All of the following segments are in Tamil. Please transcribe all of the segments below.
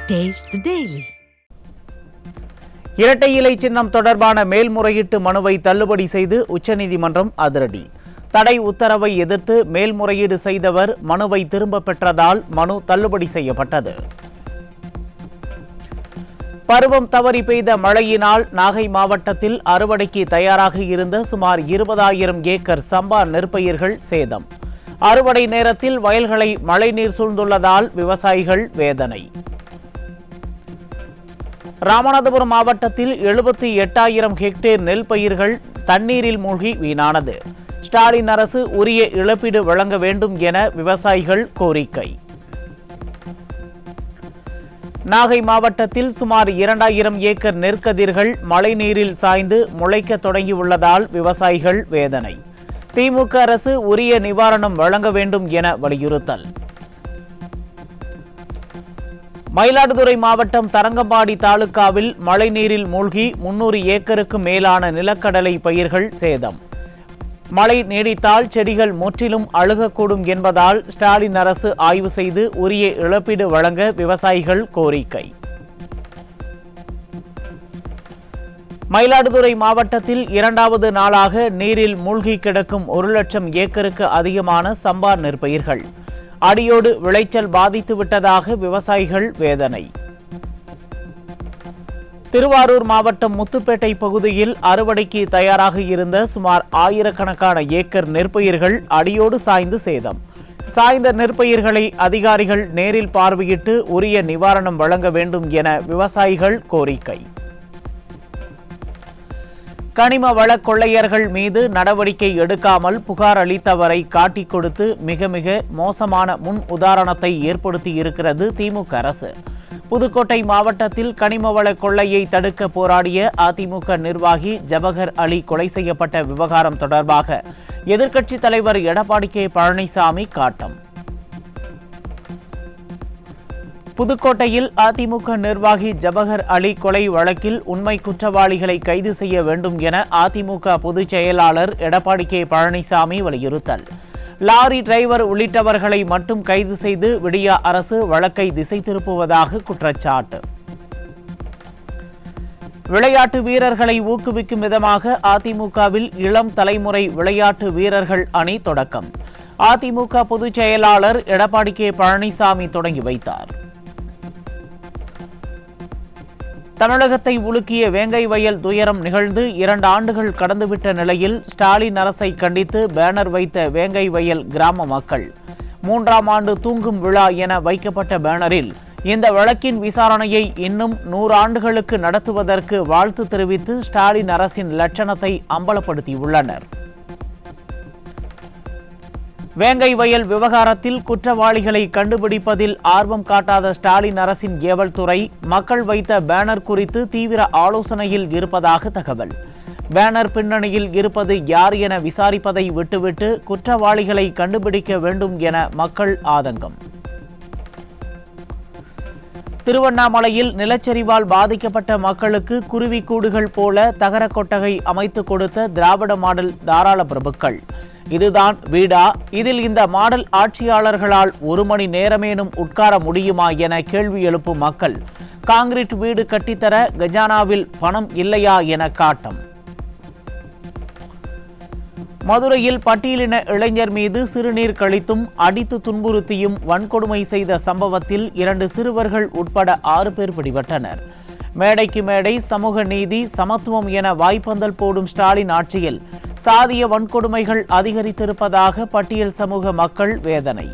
Taste the Daily. இரட்டை இலை சின்னம் தொடர்பான மேல்முறையீட்டு மனுவை தள்ளுபடி செய்து உச்சநீதிமன்றம் அதிரடி. தடை உத்தரவை எதிர்த்து மேல்முறையீடு செய்தவர் மனுவை திரும்ப பெற்றதால் மனு தள்ளுபடி செய்யப்பட்டது. பருவம் தவறி பெய்த மழையினால் நாகை மாவட்டத்தில் அறுவடைக்கு தயாராக இருந்த சுமார் 20,000 ஏக்கர் சம்பா நெற்பயிர்கள் சேதம். அறுவடை நேரத்தில் வயல்களை மழைநீர் சூழ்ந்துள்ளதால் விவசாயிகள் வேதனை. ராமநாதபுரம் மாவட்டத்தில் 78,000 ஹெக்டேர் நெல் பயிர்கள் தண்ணீரில் மூழ்கி வீணானது. ஸ்டாலின் அரசு உரிய இழப்பீடு வழங்க வேண்டும் என விவசாயிகள் கோரிக்கை. நாகை மாவட்டத்தில் சுமார் 2,000 ஏக்கர் நெற்கதிர்கள் மழைநீரில் சாய்ந்து முளைக்க தொடங்கியுள்ளதால் விவசாயிகள் வேதனை. திமுக அரசு உரிய நிவாரணம் வழங்க வேண்டும் என வலியுறுத்தல். மயிலாடுதுறை மாவட்டம் தரங்கம்பாடி தாலுகாவில் மழைநீரில் மூழ்கி 300 ஏக்கருக்கு மேலான நிலக்கடலை பயிர்கள் சேதம். மழை நீடித்தால் செடிகள் முற்றிலும் அழுகக்கூடும் என்பதால் ஸ்டாலின் அரசு ஆய்வு செய்து உரிய இழப்பீடு வழங்க விவசாயிகள் கோரிக்கை. மயிலாடுதுறை மாவட்டத்தில் 2வது நாளாக நீரில் மூழ்கி கிடக்கும் 1,00,000 ஏக்கருக்கு அதிகமான சம்பா நெற்பயிர்கள் அடியோடு விளைச்சல் பாதித்து விட்டதாக விவசாயிகள் வேதனை. திருவாரூர் மாவட்டம் முத்துப்பேட்டை பகுதியில் அறுவடைக்கு தயாராக இருந்த சுமார் 1000கணக்கான ஏக்கர் நெற்பயிர்கள் அடியோடு சாய்ந்து சேதம். சாய்ந்த நெற்பயிர்களை அதிகாரிகள் நேரில் பார்வையிட்டு உரிய நிவாரணம் வழங்க வேண்டும் என விவசாயிகள் கோரிக்கை. கனிம வள கொள்ளையர்கள் மீது நடவடிக்கை எடுக்காமல் புகார் அளித்தவரை காட்டிக் கொடுத்து மிக மோசமான முன் உதாரணத்தை ஏற்படுத்தி இருக்கிறது திமுக அரசு. புதுக்கோட்டை மாவட்டத்தில் கனிம வள கொள்ளையை தடுக்க போராடிய அதிமுக நிர்வாகி ஜபகர் அலி கொலை செய்யப்பட்ட விவகாரம் தொடர்பாக எதிர்க்கட்சித் தலைவர் எடப்பாடி கே பழனிசாமி காட்டம். புதுக்கோட்டையில் அதிமுக நிர்வாகி ஜபகர் அலி கொலை வழக்கில் உண்மை குற்றவாளிகளை கைது செய்ய வேண்டும் என அதிமுக பொதுச் செயலாளர் எடப்பாடி கே பழனிசாமி வலியுறுத்தல். லாரி டிரைவர் உள்ளிட்டவர்களை மட்டும் கைது செய்து விடியா அரசு வழக்கை திசை திருப்புவதாக குற்றச்சாட்டு. விளையாட்டு வீரர்களை ஊக்குவிக்கும் விதமாக அதிமுகவில் இளம் தலைமுறை விளையாட்டு வீரர்கள் அணி தொடக்கம். அதிமுக பொதுச் செயலாளர் எடப்பாடி கே பழனிசாமி தொடங்கி வைத்தார். தமிழகத்தை உலுக்கிய வேங்கை வயல் துயரம் நிகழ்ந்து 2 ஆண்டுகள் கடந்துவிட்ட நிலையில் ஸ்டாலின் அரசை கண்டித்து பேனர் வைத்த வேங்கை வயல் கிராம மக்கள் 3ஆம் ஆண்டு தூங்கும் விழா என வைக்கப்பட்ட பேனரில் இந்த வழக்கின் விசாரணையை இன்னும் 100 ஆண்டுகளுக்கு நடத்துவதற்கு வாழ்த்து தெரிவித்து ஸ்டாலின் அரசின் லட்சணத்தை அம்பலப்படுத்தியுள்ளனர். வேங்கை வயல் விவகாரத்தில் குற்றவாளிகளை கண்டுபிடிப்பதில் ஆர்வம் காட்டாத ஸ்டாலின் அரசின் ஏவல் துறை மக்கள் வைத்த பேனர் குறித்து தீவிர ஆலோசனையில் இருப்பதாக தகவல். பேனர் பின்னணியில் இருப்பது யார் என விசாரிப்பதை விட்டுவிட்டு குற்றவாளிகளை கண்டுபிடிக்க வேண்டும் என மக்கள் ஆதங்கம். திருவண்ணாமலையில் நிலச்சரிவால் பாதிக்கப்பட்ட மக்களுக்கு குருவிக்கூடுகள் போல தகர கொட்டகை அமைத்து கொடுத்த திராவிட மாடல் தாராள பிரபுக்கள். இதுதான் வீடா? இதில் இந்த மாடல் ஆட்சியாளர்களால் 1 மணி நேரமேனும் உட்கார முடியுமா என கேள்வி எழுப்பும் மக்கள் காங்கிரீட் வீடு கட்டித்தர கஜானாவில் பணம் இல்லையா என காட்டம். மதுரையில் பட்டியலின இளைஞர் மீது சிறுநீர் கழித்தும் அடித்து துன்புறுத்தியும் வன்கொடுமை செய்த சம்பவத்தில் 2 சிறுவர்கள் உட்பட 6 பேர் பிடிபட்டனர். மேடைக்கு மேடை சமூக நீதி சமத்துவம் என வாய்ப்பந்தல் போடும் ஸ்டாலின் ஆட்சியில் சாதிய வன்கொடுமைகள் அதிகரித்திருப்பதாக பட்டியல் சமூக மக்கள் வேதனை.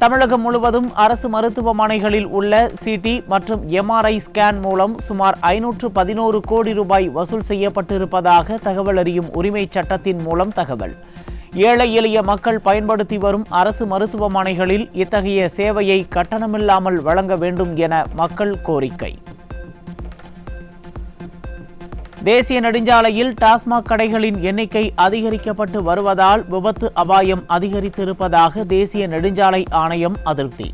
தமிழகம் முழுவதும் அரசு மருத்துவமனைகளில் உள்ள சிடி மற்றும் எம்ஆர்ஐ ஸ்கேன் மூலம் சுமார் 511 கோடி ரூபாய் வசூல் செய்யப்பட்டிருப்பதாக தகவல் அறியும் உரிமை சட்டத்தின் மூலம் தகவல். ஏழை எளிய மக்கள் பயன்படுத்தி வரும் அரசு மருத்துவமனைகளில் இத்தகைய சேவையை கட்டணமில்லாமல் வழங்க வேண்டும் என மக்கள் கோரிக்கை. தேசிய நெடுஞ்சாலையில் டாஸ்மாக் கடைகளின் எண்ணிக்கை அதிகரிக்கப்பட்டு வருவதால் விபத்து அபாயம் அதிகரித்திருப்பதாக தேசிய நெடுஞ்சாலை ஆணையம் அதிருப்தி.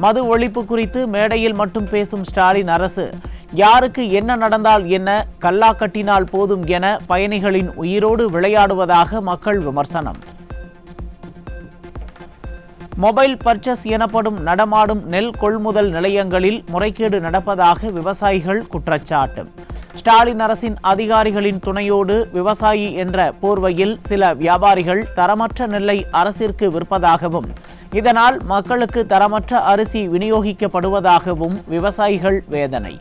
மது ஒழிப்பு குறித்து மேடையில் மட்டும் பேசும் ஸ்டாலின் அரசு யாருக்கு என்ன நடந்தால் என்ன, கல்லா கட்டினால் போதும் என பயணிகளின் உயிரோடு விளையாடுவதாக மக்கள் விமர்சனம். மொபைல் பர்ச்சேஸ் எனப்படும் நடமாடும் நெல் கொள்முதல் நிலையங்களில் முறைகேடு நடப்பதாக விவசாயிகள் குற்றச்சாட்டு. ஸ்டாலின் அரசின் அதிகாரிகளின் துணையோடு விவசாயி என்ற போர்வையில் சில வியாபாரிகள் தரமற்ற நெல்லை அரசிற்கு விற்பதாகவும் இதனால் மக்களுக்கு தரமற்ற அரிசி விநியோகிக்கப்படுவதாகவும் விவசாயிகள் வேதனை.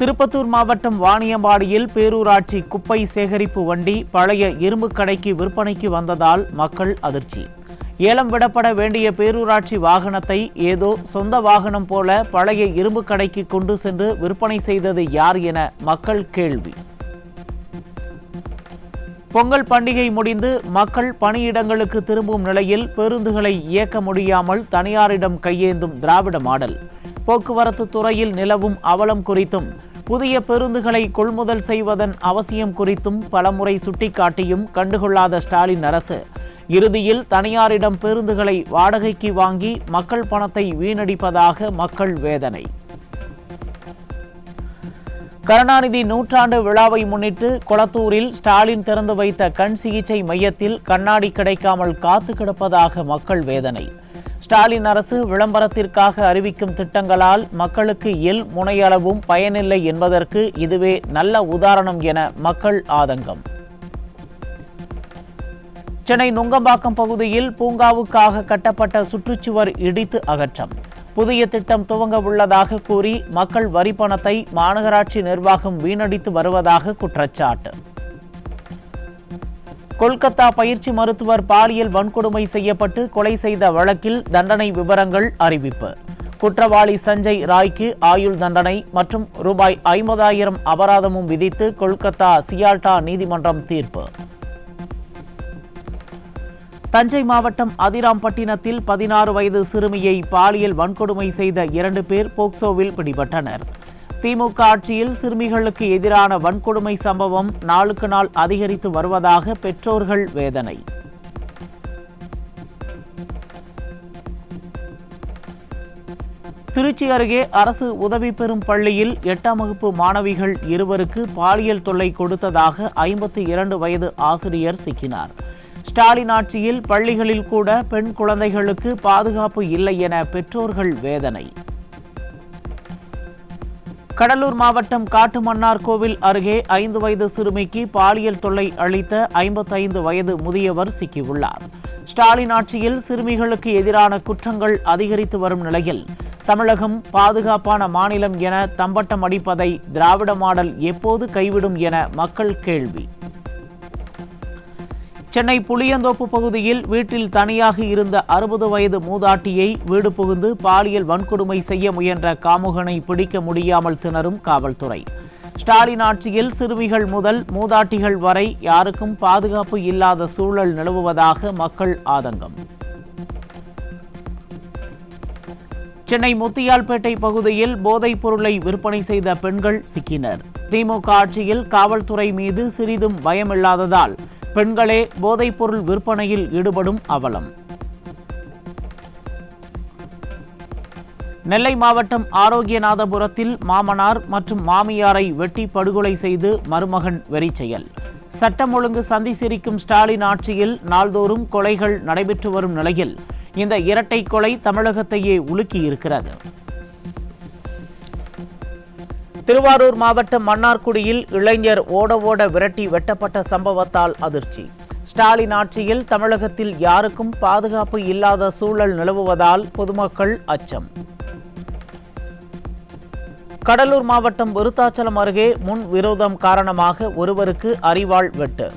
திருப்பத்தூர் மாவட்டம் வாணியம்பாடியில் பேரூராட்சி குப்பை சேகரிப்பு வண்டி பழைய இரும்பு கடைக்கு விற்பனைக்கு வந்ததால் மக்கள் அதிர்ச்சி. ஏலம் விடப்பட வேண்டிய பேரூராட்சி வாகனத்தை ஏதோ சொந்த வாகனம் போல பழைய இரும்பு கடைக்கு கொண்டு சென்று விற்பனை செய்தது யார் என மக்கள் கேள்வி. பொங்கல் பண்டிகை முடிந்து மக்கள் பணியிடங்களுக்கு திரும்பும் நிலையில் பேருந்துகளை இயக்க முடியாமல் தனியாரிடம் கையேந்தும் திராவிட மாடல். போக்குவரத்து துறையில் நிலவும் அவலம் குறித்தும் புதிய பேருந்துகளை கொள்முதல் செய்வதன் அவசியம் குறித்தும் பலமுறை சுட்டிக்காட்டியும் கண்டுகொள்ளாத ஸ்டாலின் அரசு இறுதியில் தனியாரிடம் பேருந்துகளை வாடகைக்கு வாங்கி மக்கள் பணத்தை வீணடிப்பதாக மக்கள் வேதனை. கருணாநிதி நூற்றாண்டு விழாவை முன்னிட்டு கொளத்தூரில் ஸ்டாலின் திறந்து வைத்த கண் சிகிச்சை மையத்தில் கண்ணாடி கிடைக்காமல் காத்து கிடப்பதாக மக்கள் வேதனை. ஸ்டாலின் அரசு விளம்பரத்திற்காக அறிவிக்கும் திட்டங்களால் மக்களுக்கு எல் முனையளவும் பயனில்லை என்பதற்கு இதுவே நல்ல உதாரணம் என மக்கள் ஆதங்கம். சென்னை நுங்கம்பாக்கம் பகுதியில் பூங்காவுக்காக கட்டப்பட்ட சுற்றுச்சுவர் இடித்து அகற்றம். புதிய திட்டம் துவங்க உள்ளதாக கூறி மக்கள் வரி பணத்தை மாநகராட்சி நிர்வாகம் வீணடித்து வருவதாக குற்றச்சாட்டு. கொல்கத்தா பயிற்சி மருத்துவர் பாலியல் வன்கொடுமை செய்யப்பட்டு கொலை செய்த வழக்கில் தண்டனை விவரங்கள் அறிவிப்பு. குற்றவாளி சஞ்சய் ராய்க்கு ஆயுள் தண்டனை மற்றும் ரூபாய் 50,000 அபராதமும் விதித்து கொல்கத்தா சியால்டா நீதிமன்றம் தீர்ப்பு. தஞ்சை மாவட்டம் அதிராம்பட்டினத்தில் 16 வயது சிறுமியை பாலியல் வன்கொடுமை செய்த 2 பேர் போக்சோவில் பிடிபட்டனர். திமுக ஆட்சியில் சிறுமிகளுக்கு எதிரான வன்கொடுமை சம்பவம் நாளுக்கு நாள் அதிகரித்து வருவதாக பெற்றோர்கள் வேதனை. திருச்சி அருகே அரசு உதவி பெறும் பள்ளியில் 8ஆம் வகுப்பு மாணவிகள் 2 பாலியல் தொல்லை கொடுத்ததாக 52 வயது ஆசிரியர் சிக்கினார். ஸ்டாலின் ஆட்சியில் பள்ளிகளில் கூட பெண் குழந்தைகளுக்கு பாதுகாப்பு இல்லை என பெற்றோர்கள் வேதனை. கடலூர் மாவட்டம் காட்டுமன்னார்கோவில் அருகே 5 வயது சிறுமிக்கு பாலியல் தொல்லை அளித்த 55 வயது முதியவர் சிக்கியுள்ளார். ஸ்டாலின் ஆட்சியில் சிறுமிகளுக்கு எதிரான குற்றங்கள் அதிகரித்து வரும் நிலையில் தமிழகம் பாதுகாப்பான மாநிலம் என தம்பட்டம் அடிப்பதை திராவிட மாடல் எப்போது கைவிடும் என மக்கள் கேள்வி. சென்னை புளியந்தோப்பு பகுதியில் வீட்டில் தனியாக இருந்த 60 வயது மூதாட்டியை வீடு புகுந்து பாலியல் வன்கொடுமை செய்ய முயன்ற காமுகனை பிடிக்க முடியாமல் திணறும் காவல்துறை. ஸ்டாலின் ஆட்சியில் சிறுமிகள் முதல் மூதாட்டிகள் வரை யாருக்கும் பாதுகாப்பு இல்லாத சூழல் நிலவுவதாக மக்கள் ஆதங்கம். சென்னை முத்தியால்பேட்டை பகுதியில் போதைப் பொருளை விற்பனை செய்த பெண்கள் சிக்கினர். திமுக ஆட்சியில் காவல்துறை மீது சிறிதும் பயமில்லாததால் பெண்களே போதைப்பொருள் விற்பனையில் ஈடுபடும் அவலம். நெல்லை மாவட்டம் ஆரோக்கியநாதபுரத்தில் மாமனார் மற்றும் மாமியாரை வெட்டி படுகொலை செய்து மருமகன் வெறிச்செயல். சட்டம் ஒழுங்கு சந்தி சிரிக்கும் ஸ்டாலின் ஆட்சியில் நாள்தோறும் கொலைகள் நடைபெற்று வரும் நிலையில் இந்த இரட்டை கொலை தமிழகத்தையே உலுக்கியிருக்கிறது. திருவாரூர் மாவட்டம் மன்னார்குடியில் இளைஞர் ஓட ஓட விரட்டி வெட்டப்பட்ட சம்பவத்தால் அதிர்ச்சி. ஸ்டாலின் ஆட்சியில் தமிழகத்தில் யாருக்கும் பாதுகாப்பு இல்லாத சூழல் நிலவுவதால் பொதுமக்கள் அச்சம். கடலூர் மாவட்டம் விருத்தாச்சலம் அருகே முன் விரோதம் காரணமாக ஒருவருக்கு அரிவாள் வெட்டு.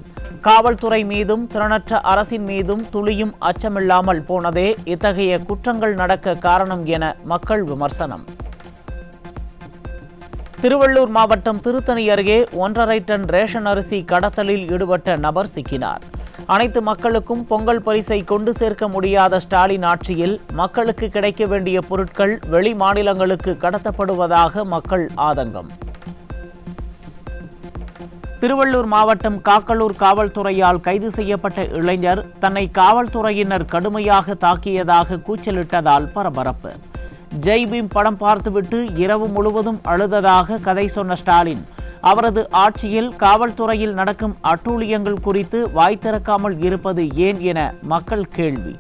காவல்துறை மீதும் திறனற்ற அரசின் மீதும் துளியும் அச்சமில்லாமல் போனதே இத்தகைய குற்றங்கள் நடக்க காரணம் என மக்கள் விமர்சனம். திருவள்ளூர் மாவட்டம் திருத்தணி அருகே 1.5 டன் ரேஷன் அரிசி கடத்தலில் ஈடுபட்ட நபர் சிக்கினார். அனைத்து மக்களுக்கும் பொங்கல் பரிசை கொண்டு சேர்க்க முடியாத ஸ்டாலின் ஆட்சியில் மக்களுக்கு கிடைக்க வேண்டிய பொருட்கள் வெளி மாநிலங்களுக்கு கடத்தப்படுவதாக மக்கள் ஆதங்கம். திருவள்ளூர் மாவட்டம் காக்கலூர் காவல்துறையால் கைது செய்யப்பட்ட இளைஞர் தன்னை காவல்துறையினர் கடுமையாக தாக்கியதாக கூச்சலிட்டதால் பரபரப்பு. ஜெய்பீம் படம் பார்த்துவிட்டு இரவு முழுவதும் அழுததாக கதை சொன்ன ஸ்டாலின் அவரது ஆட்சியில் காவல்துறையில் நடக்கும் அட்டூழியங்கள் குறித்து வாய் திறக்காமல் இருப்பது ஏன் என மக்கள் கேள்வி.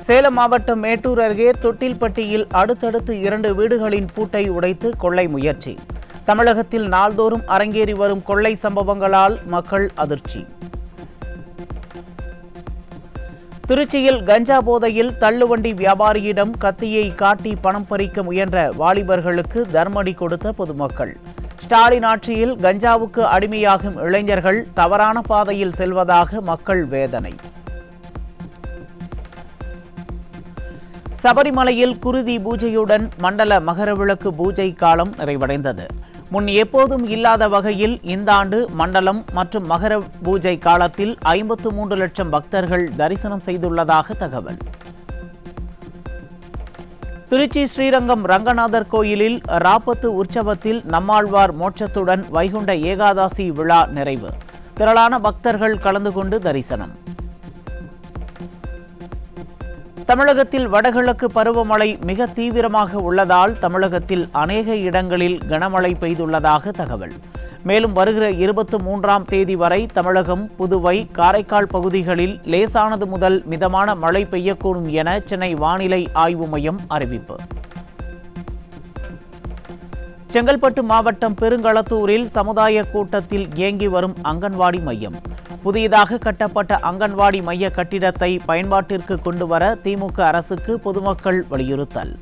சேலம் மாவட்டம் மேட்டூர் அருகே தொட்டில்பட்டியில் அடுத்தடுத்து 2 வீடுகளின் பூட்டை உடைத்து கொள்ளை முயற்சி. தமிழகத்தில் நாள்தோறும் அரங்கேறி வரும் கொள்ளை சம்பவங்களால் மக்கள் அதிர்ச்சி. திருச்சியில் கஞ்சா போதையில் தள்ளுவண்டி வியாபாரியிடம் கத்தியை காட்டி பணம் பறிக்க முயன்ற வாலிபர்களுக்கு தர்மடி கொடுத்த பொதுமக்கள். ஸ்டாலின் ஆட்சியில் கஞ்சாவுக்கு அடிமையாகும் இளைஞர்கள் தவறான பாதையில் செல்வதாக மக்கள் வேதனை. சபரிமலையில் குருதி பூஜையுடன் மண்டல மகரவிளக்கு பூஜை காலம் நிறைவடைந்தது. முன் எப்போதும் இல்லாத வகையில் இந்த ஆண்டு மண்டலம் மற்றும் மகர பூஜை காலத்தில் 53 லட்சம் பக்தர்கள் தரிசனம் செய்துள்ளதாக தகவல். திருச்சி ஸ்ரீரங்கம் ரங்கநாதர் கோயிலில் ராப்பத்து உற்சவத்தில் நம்மாழ்வார் மோட்சத்துடன் வைகுண்ட ஏகாதசி விழா நிறைவு. திரளான பக்தர்கள் கலந்து கொண்டு தரிசனம். தமிழகத்தில் வடகிழக்கு பருவமழை மிக தீவிரமாக உள்ளதால் தமிழகத்தில் அநேக இடங்களில் கனமழை பெய்துள்ளதாக தகவல். மேலும் வருகிற 23ஆம் தேதி வரை தமிழகம், புதுவை, காரைக்கால் பகுதிகளில் லேசானது முதல் மிதமான மழை பெய்யக்கூடும் என சென்னை வானிலை ஆய்வு மையம் அறிவிப்பு. செங்கல்பட்டு மாவட்டம் பெருங்களத்தூரில் சமுதாய கூட்டத்தில் இயங்கி வரும் அங்கன்வாடி மையம். புதியதாக கட்டப்பட்ட அங்கன்வாடி மைய கட்டிடத்தை பயன்பாட்டிற்கு கொண்டுவர திமுக அரசுக்கு பொதுமக்கள் வலியுறுத்தல்.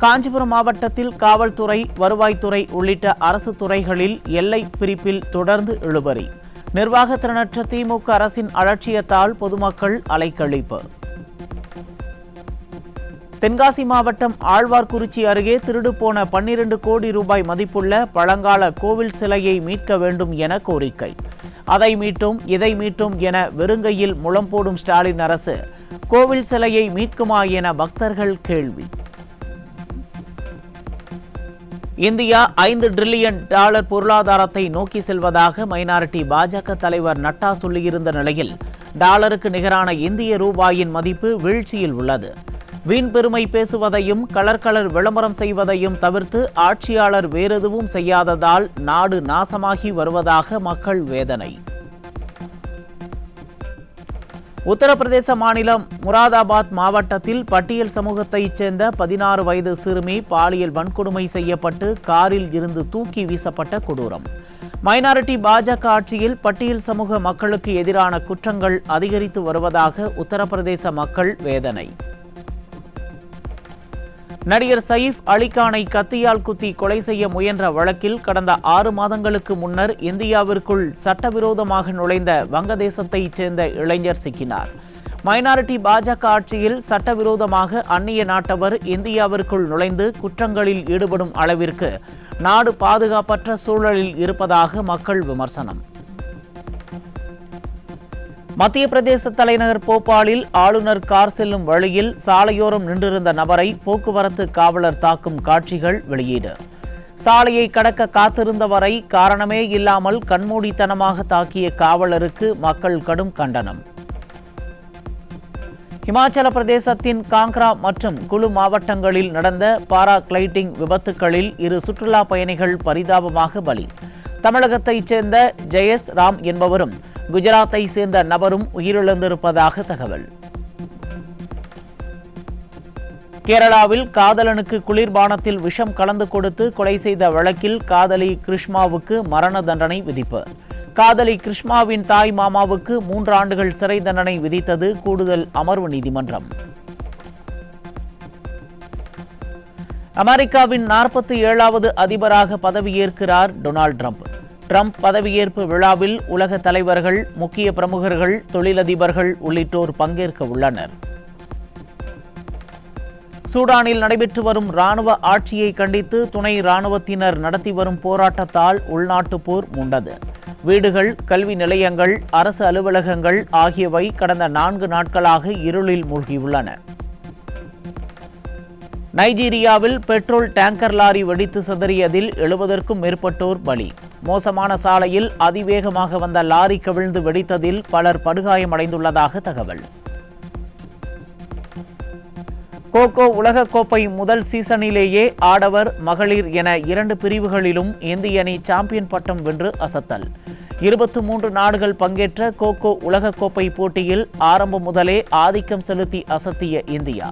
காஞ்சிபுரம் மாவட்டத்தில் காவல்துறை, வருவாய்த்துறை உள்ளிட்ட அரசு துறைகளில் எல்லை பிரிப்பில் தொடர்ந்து இழுபறி. நிர்வாக திறனற்ற திமுக அரசின் அலட்சியத்தால் பொதுமக்கள் அலைக்கழிப்பு. தென்காசி மாவட்டம் ஆழ்வார்குறிச்சி அருகே திருடு போன 12 கோடி ரூபாய் மதிப்புள்ள பழங்கால கோவில் சிலையை மீட்க வேண்டும் என கோரிக்கை. அதை மீட்டும் இதை மீட்டும் என வெறுங்கையில் முழம் போடும் ஸ்டாலின் அரசு கோவில் சிலையை மீட்குமா என பக்தர்கள் கேள்வி. இந்தியா $5 டிரில்லியன் பொருளாதாரத்தை நோக்கி செல்வதாக மைனாரிட்டி பாஜக தலைவர் நட்டா சொல்லியிருந்த நிலையில் டாலருக்கு நிகரான இந்திய ரூபாயின் மதிப்பு வீழ்ச்சியில் உள்ளது. வீண் பெருமை பேசுவதையும் கலர் விளம்பரம் செய்வதையும் தவிர்த்து ஆட்சியாளர் வேறெதுவும் செய்யாததால் நாடு நாசமாகி வருவதாக மக்கள் வேதனை. உத்தரப்பிரதேச மாநிலம் முராதாபாத் மாவட்டத்தில் பட்டியல் சமூகத்தைச் சேர்ந்த 16 வயது சிறுமி பாலியல் வன்கொடுமை செய்யப்பட்டு காரில் இருந்து தூக்கி வீசப்பட்ட கொடூரம். மைனாரிட்டி பாஜக ஆட்சியில் பட்டியல் சமூக மக்களுக்கு எதிரான குற்றங்கள் அதிகரித்து வருவதாக உத்தரப்பிரதேச மக்கள் வேதனை. நடிகர் சயீஃப் அலிகானை கத்தியால் குத்தி கொலை செய்ய முயன்ற வழக்கில் கடந்த 6 மாதங்களுக்கு முன்னர் இந்தியாவிற்குள் சட்டவிரோதமாக நுழைந்த வங்கதேசத்தைச் சேர்ந்த இளைஞர் சிக்கினார். மைனாரிட்டி பாஜக ஆட்சியில் சட்டவிரோதமாக அந்நிய நாட்டவர் இந்தியாவிற்குள் நுழைந்து குற்றங்களில் ஈடுபடும் அளவிற்கு நாடு பாதுகாப்பற்ற சூழலில் இருப்பதாக மக்கள் விமர்சனம். மத்திய பிரதேச தலைநகர் போபாலில் ஆளுநர் கார் செல்லும் வழியில் சாலையோரம் நின்றிருந்த நபரை போக்குவரத்து காவலர் தாக்கும் காட்சிகள் வெளியீடு. சாலையை கடக்க காத்திருந்தவரை காரணமே இல்லாமல் கண்மூடித்தனமாக தாக்கிய காவலருக்கு மக்கள் கடும் கண்டனம். இமாச்சல பிரதேசத்தின் காங்க்ரா மற்றும் குலு மாவட்டங்களில் நடந்த பாரா கிளைடிங் விபத்துகளில் 2 சுற்றுலா பயணிகள் பரிதாபமாக பலி. தமிழகத்தைச் சேர்ந்த ஜெயஸ் ராம் என்பவரும் குஜராத்தை சேர்ந்த நபரும் உயிரிழந்திருப்பதாக தகவல். கேரளாவில் காதலனுக்கு குளிர்பானத்தில் விஷம் கலந்து கொடுத்து கொலை செய்த வழக்கில் காதலி கிருஷ்மாவுக்கு மரண தண்டனை விதிப்பு. காதலி கிருஷ்மாவின் தாய் மாமாவுக்கு 3 ஆண்டுகள் சிறை தண்டனை விதித்தது கூடுதல் அமர்வு நீதிமன்றம். அமெரிக்காவின் 47வது அதிபராக பதவியேற்கிறார் டொனால்ட் ட்ரம்ப். ட்ரம்ப் பதவியேற்பு விழாவில் உலக தலைவர்கள், முக்கிய பிரமுகர்கள், தொழிலதிபர்கள் உள்ளிட்டோர் பங்கேற்க உள்ளனர். சூடானில் நடைபெற்று வரும் இராணுவ ஆட்சியை கண்டித்து துணை இராணுவத்தினர் நடத்தி வரும் போராட்டத்தால் உள்நாட்டு போர் மூண்டது. வீடுகள், கல்வி நிலையங்கள், அரசு அலுவலகங்கள் ஆகியவை கடந்த 4 நாட்களாக இருளில் மூழ்கியுள்ளன. நைஜீரியாவில் பெட்ரோல் டேங்கர் லாரி வெடித்து சிதறியதில் 70க்கும் மேற்பட்டோர் பலி. மோசமான சாலையில் அதிவேகமாக வந்த லாரி கவிழ்ந்து வெடித்ததில் பலர் படுகாயமடைந்துள்ளதாக தகவல். கோகோ உலகக்கோப்பை முதல் சீசனிலேயே ஆடவர், மகளிர் என 2 பிரிவுகளிலும் இந்திய அணி சாம்பியன் பட்டம் வென்று அசத்தல். 23 நாடுகள் பங்கேற்ற கோகோ உலகக்கோப்பை போட்டியில் ஆரம்பம் முதலே ஆதிக்கம் செலுத்தி அசத்திய இந்தியா.